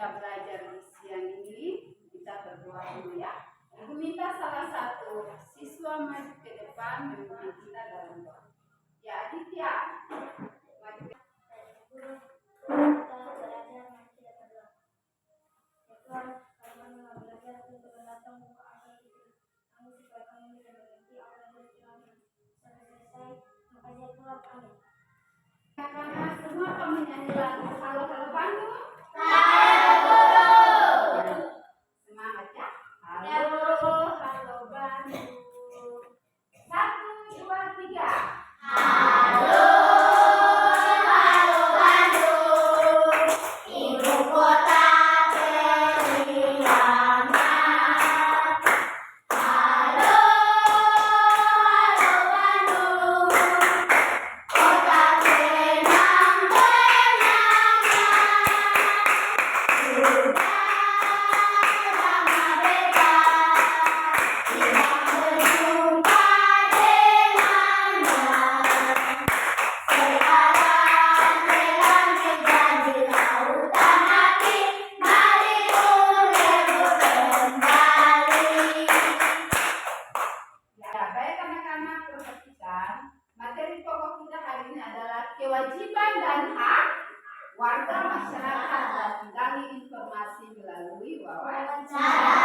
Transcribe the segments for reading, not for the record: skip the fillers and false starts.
kita belajar di siang ini, kita berdoa dulu ya. Ibu minta salah satu siswa maju ke depan memimpin kita dalam doa. Ya, Aditya. Maju ke karena semua kami nyanyi lagu Halo Halo Bandung. Semangat ya. Halo Halo Bandung. 1, 2, 3. Halo Bandung, ibu kota periangan. Halo Bandung, kota kenang-kenangan. Kewajiban dan hak warga masyarakat dalam menggali informasi melalui wawancara.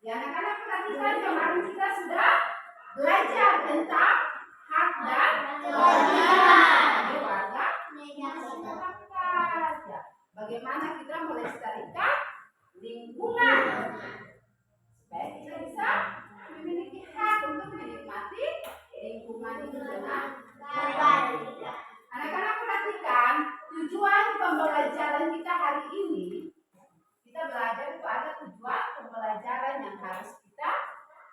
Ya, anak-anak perhatikan, kemarin kita sudah belajar tentang hak dan kewajiban warga masyarakat. Ya, bagaimana kita melestarikan lingkungan supaya kita bisa memiliki hak untuk menikmati lingkungan itu dengan baik. Anak-anak perhatikan, tujuan pembelajaran kita hari ini, kita belajar itu ada tujuan pembelajaran yang harus kita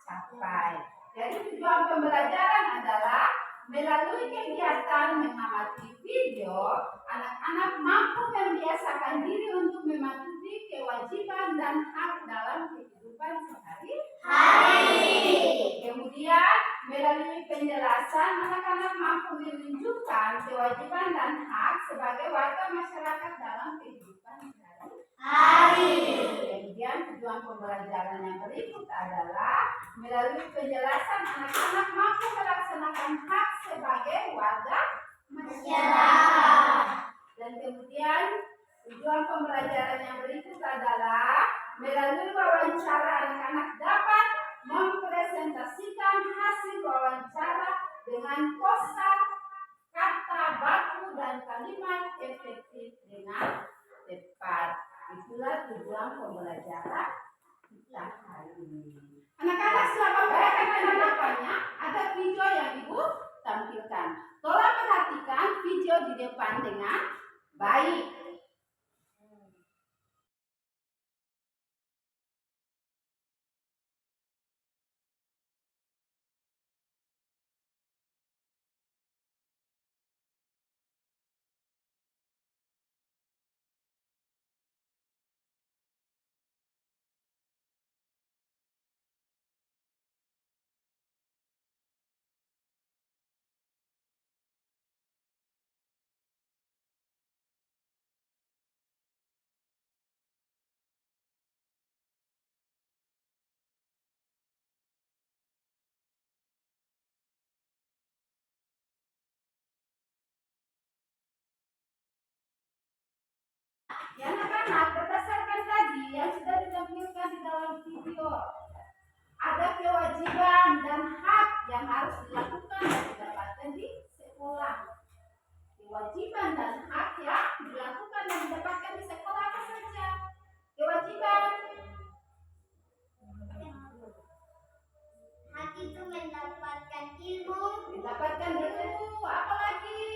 capai. Jadi tujuan pembelajaran adalah melalui kegiatan mengamati video, anak-anak mampu membiasakan diri untuk mematuhi kewajiban dan hak dalam kehidupan sehari-hari. Kemudian melalui penjelasan, anak-anak mampu menunjukkan kewajiban dan hak sebagai warga masyarakat dalam kehidupan sehari-hari. Kemudian tujuan pembelajaran yang berikut adalah melalui penjelasan, anak-anak mampu melaksanakan hak sebagai warga masyarakat. Dan kemudian tujuan pembelajaran yang berikut adalah melalui wawancara, anak-anak dapat mempresentasikan hasil wawancara dengan kosa, kata baku, dan kalimat efektif dengan tepat. Itulah tujuan pembelajaran kita hari ini. Anak-anak selama perhatikan di depannya ada video yang Ibu tampilkan. Tolong perhatikan video di depan dengan baik. Ya, anak-anak, berdasarkan tadi yang sudah ditampilkan di dalam video, ada kewajiban dan hak yang harus dilakukan dan didapatkan di sekolah. Kewajiban dan hak yang dilakukan dan didapatkan di sekolah apa saja? Kewajiban. Hak itu mendapatkan ilmu. Mendapatkan ilmu. Apa lagi?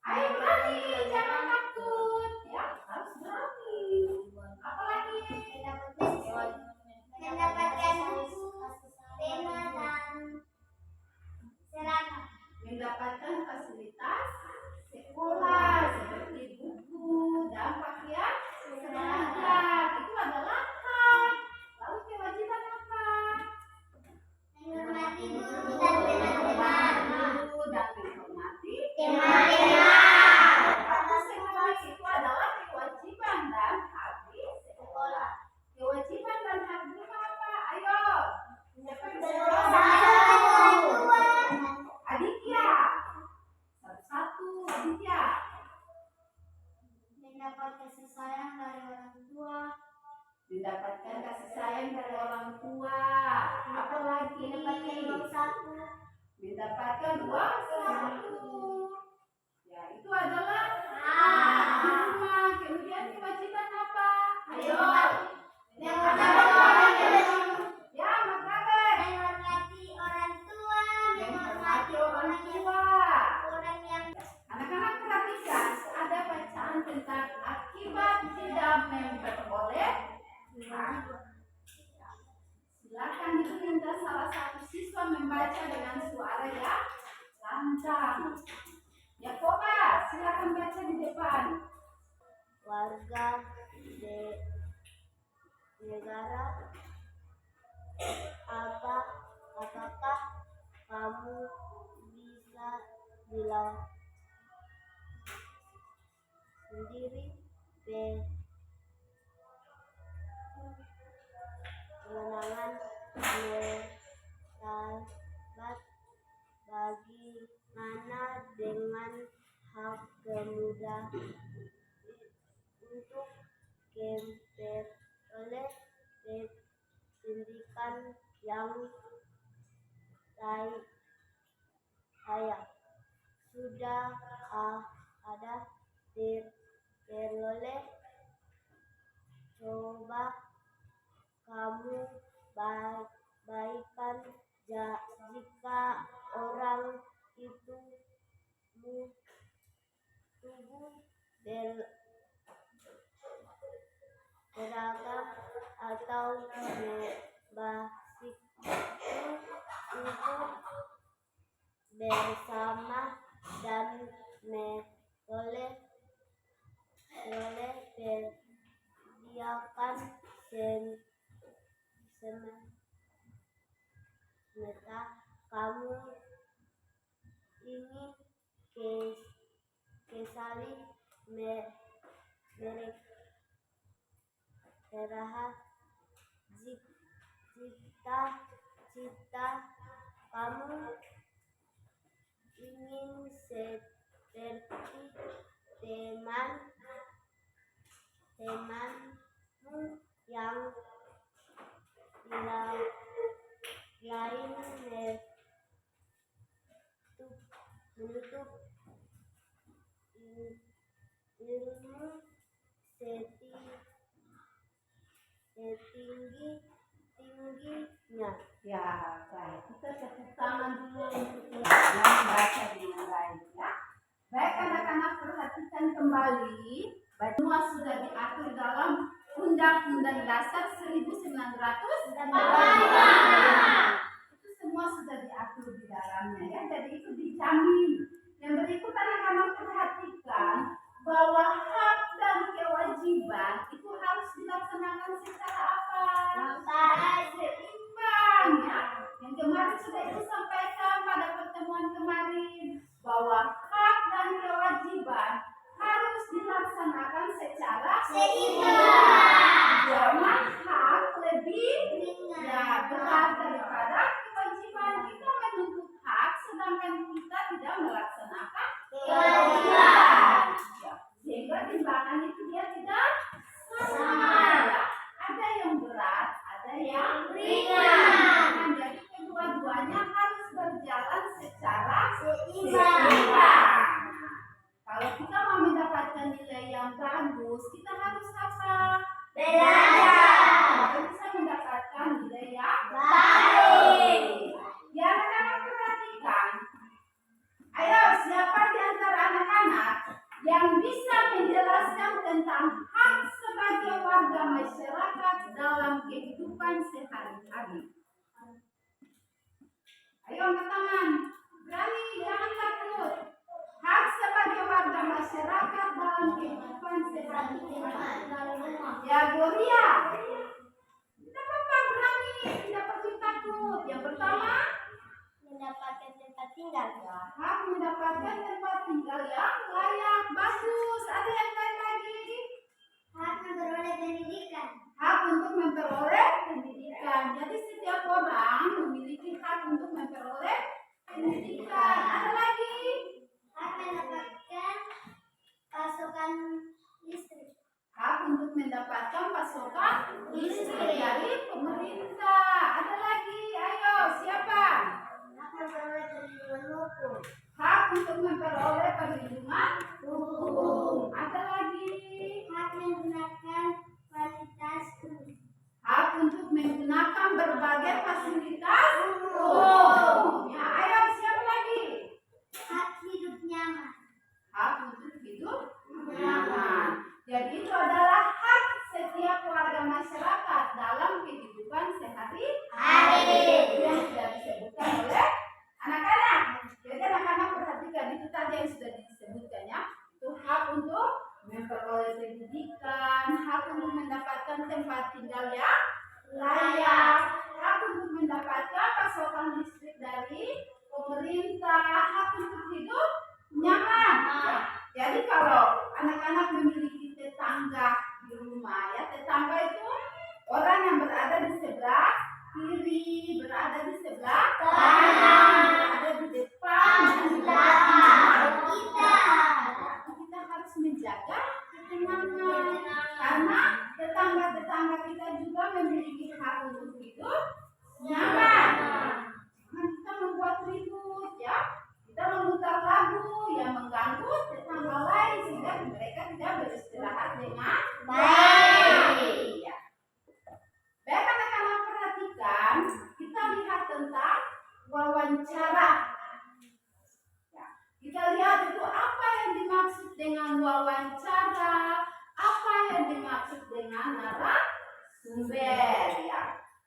Ayo berani, jangan takut. Ya, harus berani. Apa lagi? Mendapatkan buku, pena, dan seragam. Mendapatkan fasilitas sekolah. sayang dari orang tua. Apalagi Mendapatkan uang saku. mendapatkan uang saku. Ya, itu adalah rumah. Kemudian kewajiban apa? Ayo. Ya, makanan. Menghormati orang tua. Menghormati orang tua. Orang yang Anak-anak perhatikan, ada bacaan tentang akibat tidak memperoleh hak. Silakan diminta salah satu siswa membaca dengan suara yang lantang. Ya, Koba, silakan baca di depan. warga negara, apakah kamu bisa bilang sendiri kemenangan mendapat bagaimana dengan hak pemuda untuk memperoleh pendidikan yang layak. Sudah ada peroleh, coba kamu baikkan jika orang itu tubuh beragam atau berbasis untuk bersama dan memperoleh persediaan semesta. Kamu ingin kesali mereka cita kamu ingin seperti temanmu yang lain menuntut ilmu setinggi-tingginya. Ya, baik. Kita tepuk tangan dulu untuk yang membaca dengan baik, ya. Baik, anak-anak, perhatikan kembali. Semua sudah diatur dalam Undang-Undang Dasar 1945. Itu semua sudah diatur di dalamnya, ya. Jadi itu dijamin. Yang berikut anak-anak perhatikan bahwa hak dan kewajiban itu harus dilaksanakan secara apa? Seimbang, ya. Yang kemarin sudah itu sampaikan pada pertemuan kemarin bahwa hak dan kewajiban harus dilaksanakan secara Seimbang. Jangan hak lebih Ringan. berat daripada kewajiban. Kita menuntut hak sedangkan kita tidak melaksanakan kewajiban. Ya, sehingga timbangan itu dia tidak sama. Ya. Ada yang berat, ada yang ringan. Jadi kedua-duanya harus berjalan secara seimbang. Kalau kita mau mendapatkan nilai yang bagus, kita harus apa? Belajar. Baru bisa mendapatkan nilai yang Baik. Ya, anak-anak perhatikan. Ayo, siapa di antara anak-anak yang bisa menjelaskan tentang hak sebagai warga masyarakat dalam kehidupan sehari-hari? Ayo, angkat tangan. Berani, jangan takut. Hak sebagai warga masyarakat dalam kehidupan sehari-hari. Ya, Gloria. Tidak apa-apa, berani. Tidak perlu takut. Yang pertama, Mendapatkan tempat tinggal. ya, hak mendapatkan tempat tinggal yang layak. Bagus. Ada yang lain lagi? Hak memperoleh pendidikan. Hak untuk memperoleh pendidikan. Jadi setiap orang memiliki hak untuk memperoleh pendidikan. Ada lagi? Hak mendapatkan pasokan listrik. Hak untuk untuk mendapatkan pasokan listrik dari pemerintah. Ada lagi, ayo siapa? Hak memperoleh perlindungan hukum. Hak untuk memperoleh perlindungan hukum. Ada lagi, Hak menggunakan fasilitas umum. hak untuk menggunakan berbagai fasilitas umum. Ya, ayo siapa lagi? Hak hidup nyaman. Hak untuk hidup nyaman. Jadi itu adalah hak setiap warga masyarakat dalam kehidupan sehari-hari. Itu yang sudah disebutkan oleh anak-anak. Jadi anak-anak perhatikan itu tadi yang sudah disebutkan ya. Itu hak untuk memperoleh pendidikan, hak untuk mendapatkan tempat tinggal yang layak, hak untuk mendapatkan pasokan listrik dari pemerintah, hak untuk hidup nyaman. Ya. Jadi kalau anak-anak memiliki tetangga di rumah ya, tetangga itu orang yang berada di sebelah kiri, berada di sebelah kanan, ada di depan dan di belakang kita harus menjaga ketenangan karena tetangga-tetangga kita juga memiliki hak untuk hidup nyaman. Jangan kita membuat ribut ya, kita memutar lagu yang mengganggu tetangga lain sehingga mereka tidak beristirahat dengan baik. Ya. Baik anak-anak perhatikan, kita lihat tentang wawancara. Ya. Kita lihat itu apa yang dimaksud dengan wawancara, apa yang dimaksud dengan narasumber. Ya.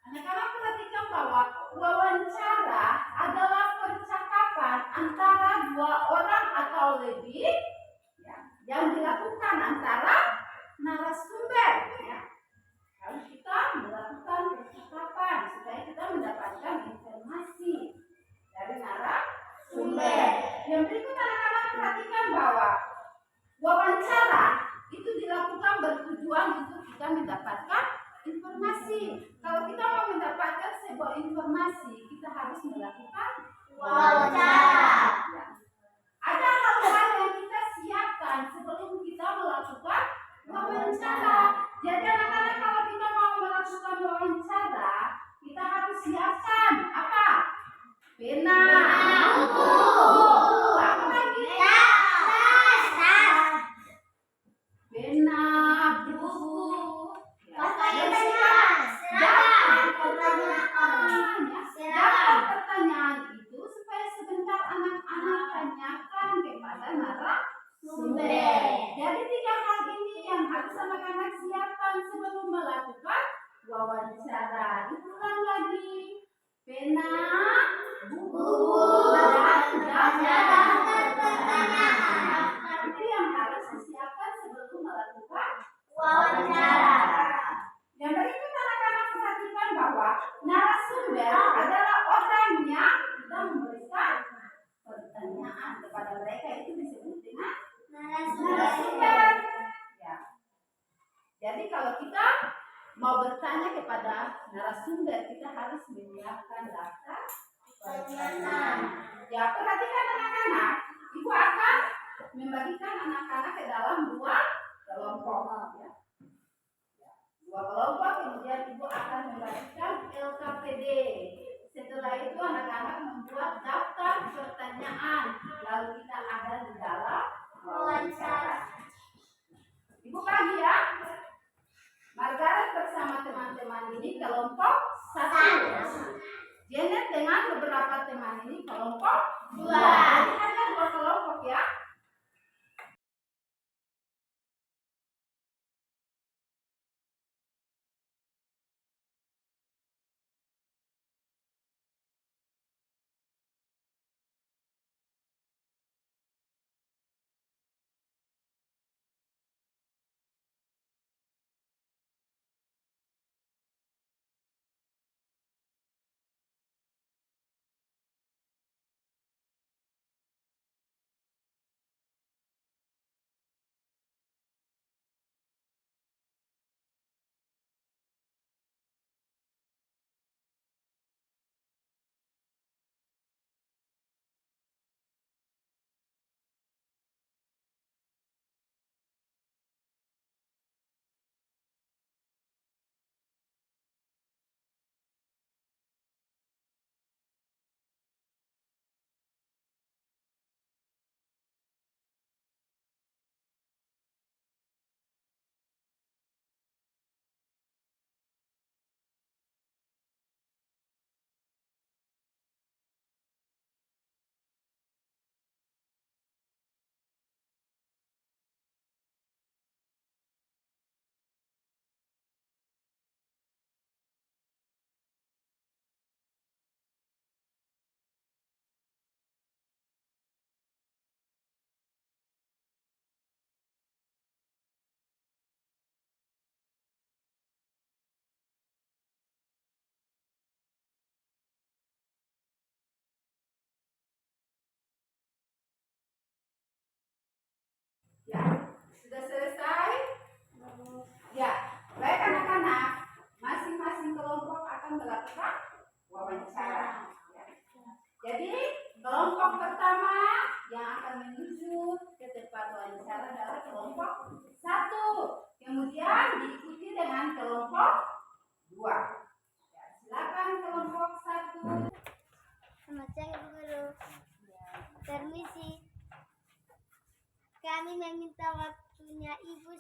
Anak-anak perhatikan bahwa wawancara adalah percakapan antara dua orang atau lebih ya, yang dilakukan antara narasumber. Ya. Harus kita melakukan percakapan supaya kita mendapatkan informasi dari narasumber. Yang berikut anak-anak perhatikan bahwa wawancara itu dilakukan bertujuan untuk kita mendapatkan informasi. Kalau kita mau mendapatkan sebuah informasi, kita harus melakukan wawancara. Ya. Ada hal-hal yang kita siapkan sebelum kita melakukan wawancara. Jadi anak-anak kalau kita mau melakukan wawancara, kita harus siapkan apa? Pena, buku, apa lagi? Pena, buku. Daftar pertanyaan itu supaya sebentar anak-anak tanyakan kepada narasumber. Jadi 3 hal ini yang harus anak-anak siapkan sebelum melakukan wawancara. Diulang lagi, pena, buku, dan daftar pertanyaan. Itu yang harus disiapkan sebelum melakukan wawancara. Yang berikut anak-anak perhatikan bahwa narasumber adalah orang yang kita memberikan pertanyaan kepada mereka, itu disebut dengan narasumber. Ya. Jadi kalau kita mau bertanya kepada narasumber, kita harus menyiapkan daftar pertanyaan. Ya, perhatikan anak-anak, ibu akan membagikan anak-anak ke dalam 2 kelompok. Ya. 2 kelompok, kemudian ibu akan membagikan LKPD. Setelah itu anak-anak membuat daftar pertanyaan, lalu kita ada di dalam wawancara. Ibu bagi ya. Margaret bersama teman-teman ini kelompok 1. Janet dengan beberapa teman ini kelompok 2. Jadi ada 2 kelompok ya.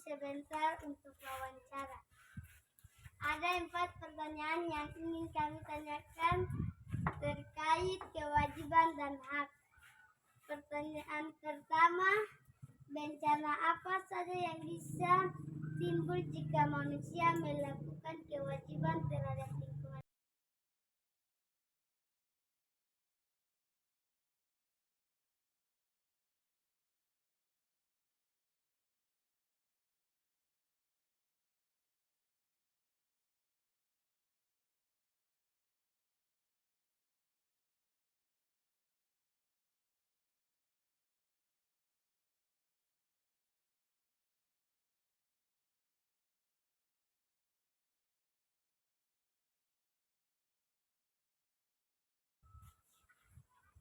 sebentar untuk wawancara. Ada 4 pertanyaan yang ingin kami tanyakan terkait kewajiban dan hak. Pertanyaan pertama, bencana apa saja yang bisa timbul jika manusia melakukan kewajiban terhadap lingkungan?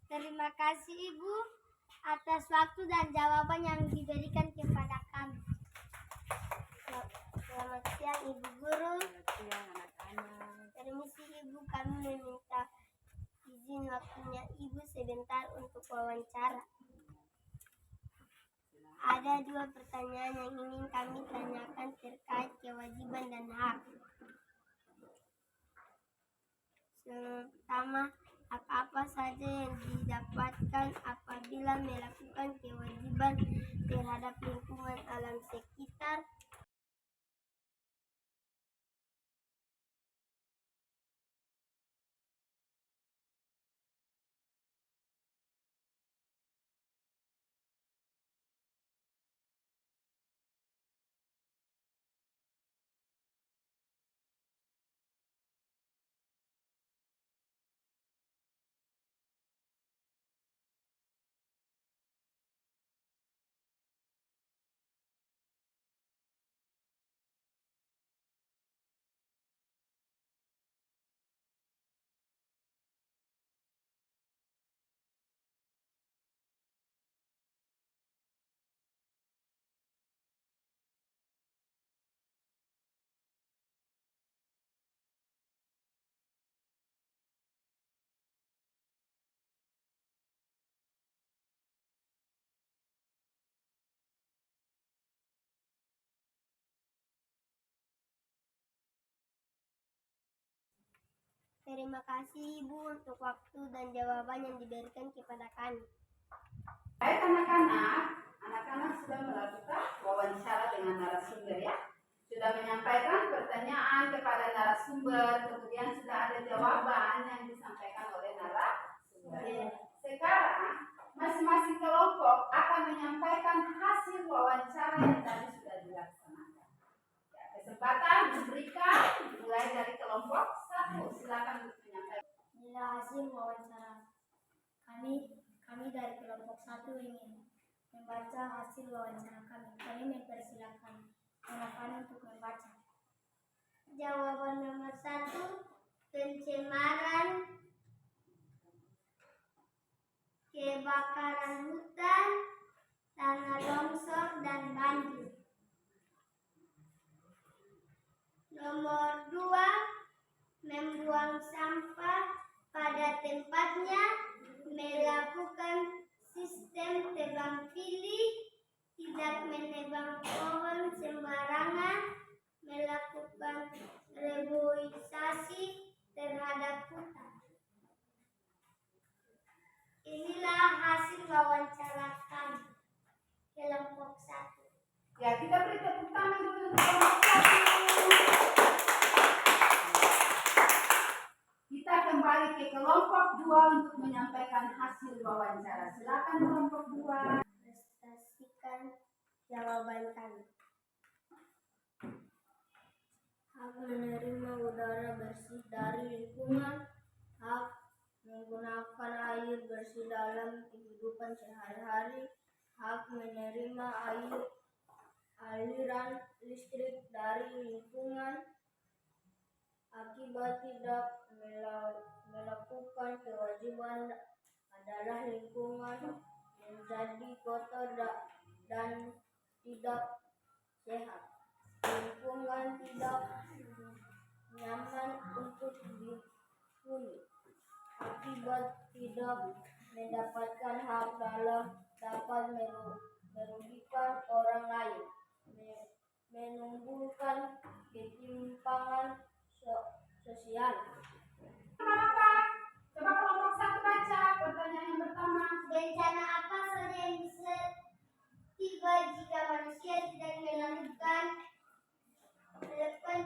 Terima kasih Ibu atas waktu dan jawaban yang diberikan kepada kami. Selamat siang Ibu Guru. Selamat siang anak-anak. Permisi Ibu, kami meminta izin waktunya Ibu sebentar untuk wawancara. Ada 2 pertanyaan yang ingin kami tanyakan terkait kewajiban dan hak. Pertama, hak apa saja yang didapatkan apabila melakukan kewajiban terhadap lingkungan alam sekitar? Terima kasih Ibu untuk waktu dan jawaban yang diberikan kepada kami. Baik anak-anak sudah melakukan wawancara dengan narasumber ya. Sudah menyampaikan pertanyaan kepada narasumber, kemudian sudah ada jawaban yang disampaikan oleh narasumber. Sekarang masing-masing kelompok akan menyampaikan hasil wawancara yang tadi sudah dilaksanakan. Ya, kesempatan diberikan mulai dari kelompok 1. Silakan menyampaikan. Inilah hasil wawancara kami dari kelompok 1 ingin membaca hasil wawancara kami. Kami mempersilakan anak-anak untuk membaca. Jawaban nomor 1, pencemaran, kebakaran hutan, tanah longsor dan banjir. Nomor 2, membuang sampah pada tempatnya, melakukan sistem tebang pilih, tidak menebang pohon sembarangan, melakukan reboisasi terhadap hutan. Inilah hasil wawancara kami kelompok 1. Ya, kita beri tepuk tangan dulu untuk kelompok 1. Kita kembali ke kelompok 2 untuk menyampaikan hasil wawancara. Silakan kelompok 2. Prestasikan jawaban kami. Hak menerima udara bersih dari lingkungan, hak menggunakan air bersih dalam kehidupan sehari-hari, hak menerima aliran listrik dari lingkungan, akibat tidak melakukan kewajiban adalah lingkungan menjadi kotor dan tidak sehat. Lingkungan tidak nyaman untuk dihuni. Akibat tidak mendapatkan hak dalam dapat merugikan orang lain. menimbulkan ketimpangan sosial. Apa? Coba kelompok satu baca pertanyaan yang pertama. Bencana apa saja yang bisa tiba jika manusia tidak melakukan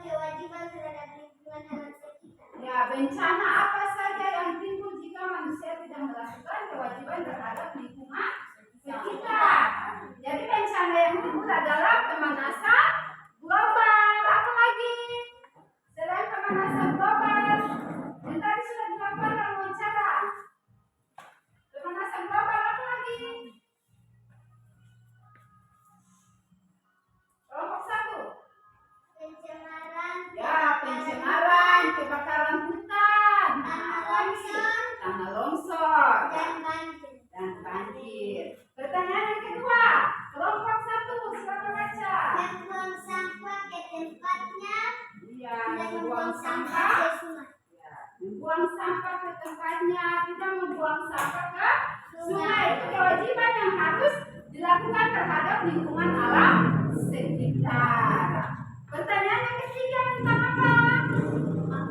kewajiban terhadap lingkungan alam sekitar? Ya, bencana apa saja yang timbul jika manusia tidak melakukan kewajiban terhadap lingkungan sekitar? Jadi bencana yang timbul adalah pemanasan global. Apa lagi? Selain pemanasan global, yang tadi sudah dilakukan dalam wawancara. Pemanasan global apa lagi? Kelompok satu. Pencemaran. Ya, pencemaran, kebakaran hutan, tanah longsor, dan banjir. Pertanyaan yang kedua, kelompok satu, silakan baca. Membuang sampah ke tempatnya. Iya, Tidak membuang sampah sampah. ke sungai. Ya, membuang sampah ke tempatnya, tidak membuang sampah ke sungai. Itu kewajiban yang harus dilakukan terhadap lingkungan alam sekitar. Pertanyaan yang ketiga tentang apa?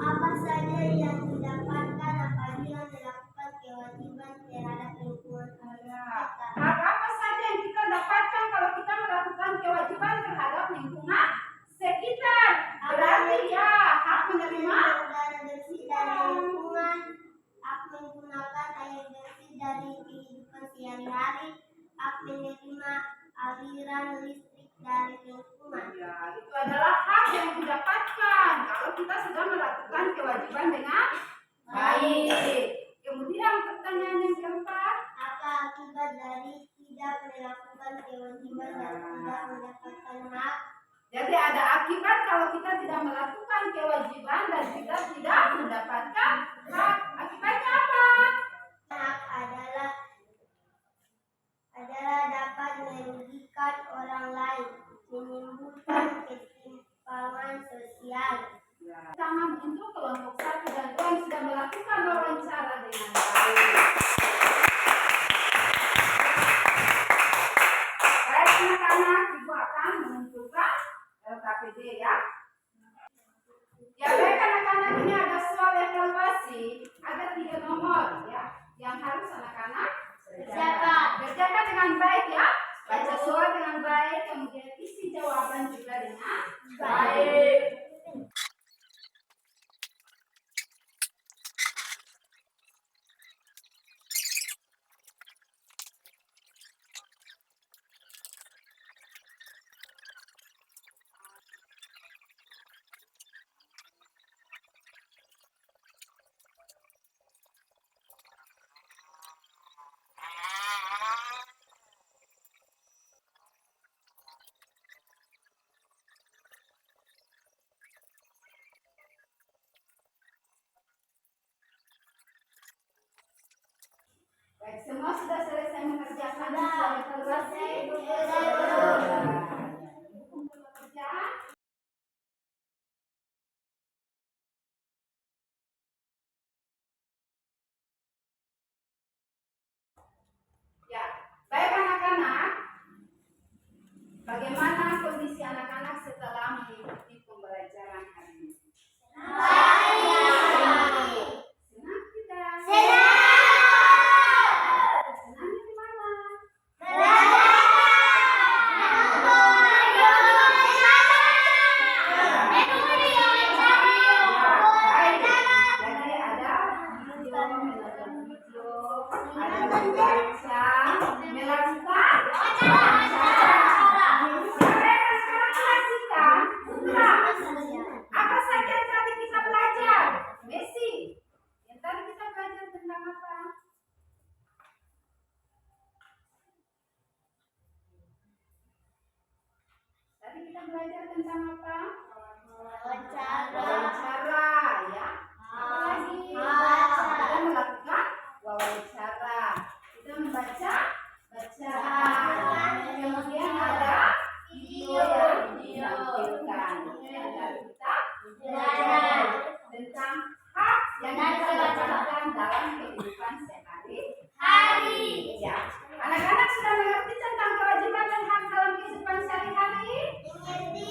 Apa saja yang didapatkan apabila melakukan kewajiban terhadap lingkungan Ya, hak apa saja yang kita dapatkan kalau kita melakukan kewajiban terhadap lingkungan sekitar? Berarti ya, hak menerima udara bersih dari lingkungan, hak menggunakan air bersih dari kehidupan sehari-hari, hak menerima aliran listrik dari lingkungan. ya, itu adalah hak yang didapatkan kalau kita sudah melakukan kewajiban dengan baik. Kemudian pertanyaan yang keempat, Apa akibat dari tidak melakukan kewajiban dan tidak mendapatkan hak? jadi ada akibat kalau kita tidak melakukan kewajiban dan kita tidak mendapatkan hak. Akibatnya apa? Hak adalah dapat merugikan orang lain, menimbulkan ketimpangan sosial. Tangan untuk kelompok 1 dan 2 yang sudah melakukan wawancara dengan baik. Baik anak-anak, ibu akan menunjukkan LKPD ya. Ya baik anak-anak, ini ada soal evaluasi, ada 3 nomor ya, yang harus anak-anak kerjakan dengan baik ya. Baca soal dengan baik, kemudian isi jawaban juga dengan baik. Baik, semua sudah selesai mengerjakan soal evaluasi. Untuk pekerjaan. Ya, baik anak-anak. Bagaimana kondisi anak-anak setelah mengikuti pembelajaran hari ini? Senang tidak? Senangnya di mana? Baik. Jadi ada video, menonton video, ada membaca, melakukan wawancara. Mereka sekarang perhatikan. Nah, apa saja yang tadi kita belajar? Messi, yang tadi kita belajar tentang apa? Tadi kita belajar tentang apa? Wawancara, ya. Apa lagi? Kita melakukan wawancara. Kita membaca bacaan. Kemudian ada video yang ditampilkan. Kemudian dari kita belajar tentang hak yang kita dapatkan dalam kehidupan sehari-hari. Ya. Anak-anak sudah mengerti tentang kewajiban dan hak dalam kehidupan sehari-hari? Mengerti,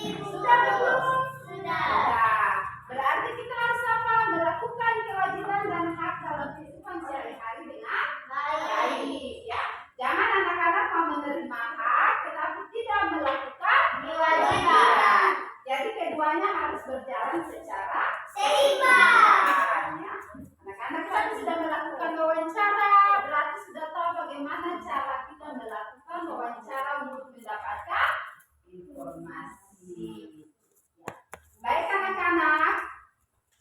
berjalan secara seimbang. ya. Anak-anak tadi sudah melakukan wawancara, berarti sudah tahu bagaimana cara kita melakukan wawancara untuk mendapatkan informasi. Ya. Baik anak-anak,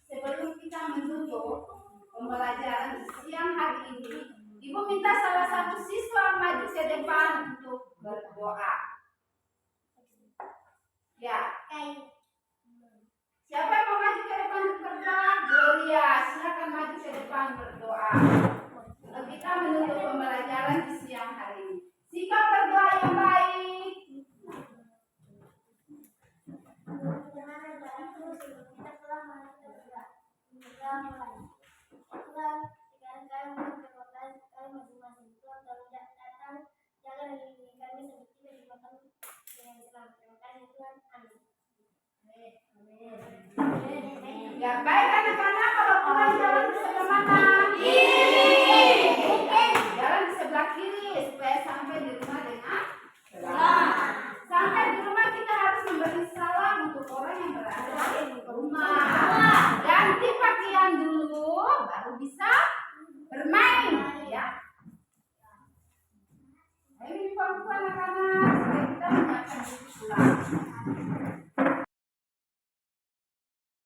sebelum kita menutup pembelajaran siang hari ini, Ibu minta salah satu siswa maju ke depan untuk berdoa. Ya, siapa yang mau maju ke depan untuk berdoa? Gloria, silakan maju ke depan berdoa. Kita menutup pembelajaran di siang hari ini. Sikap berdoa yang baik. Ya, baik anak-anak, kalau pulang jalan di sebelah mana? Jalan di sebelah kiri supaya sampai di rumah dengan selamat. Sampai di rumah kita harus memberi salam untuk orang yang berada di rumah. Ganti pakaian dulu, baru bisa bermain, ya. Ayo ini anak-anak, supaya kita menyiapkan diri pulang.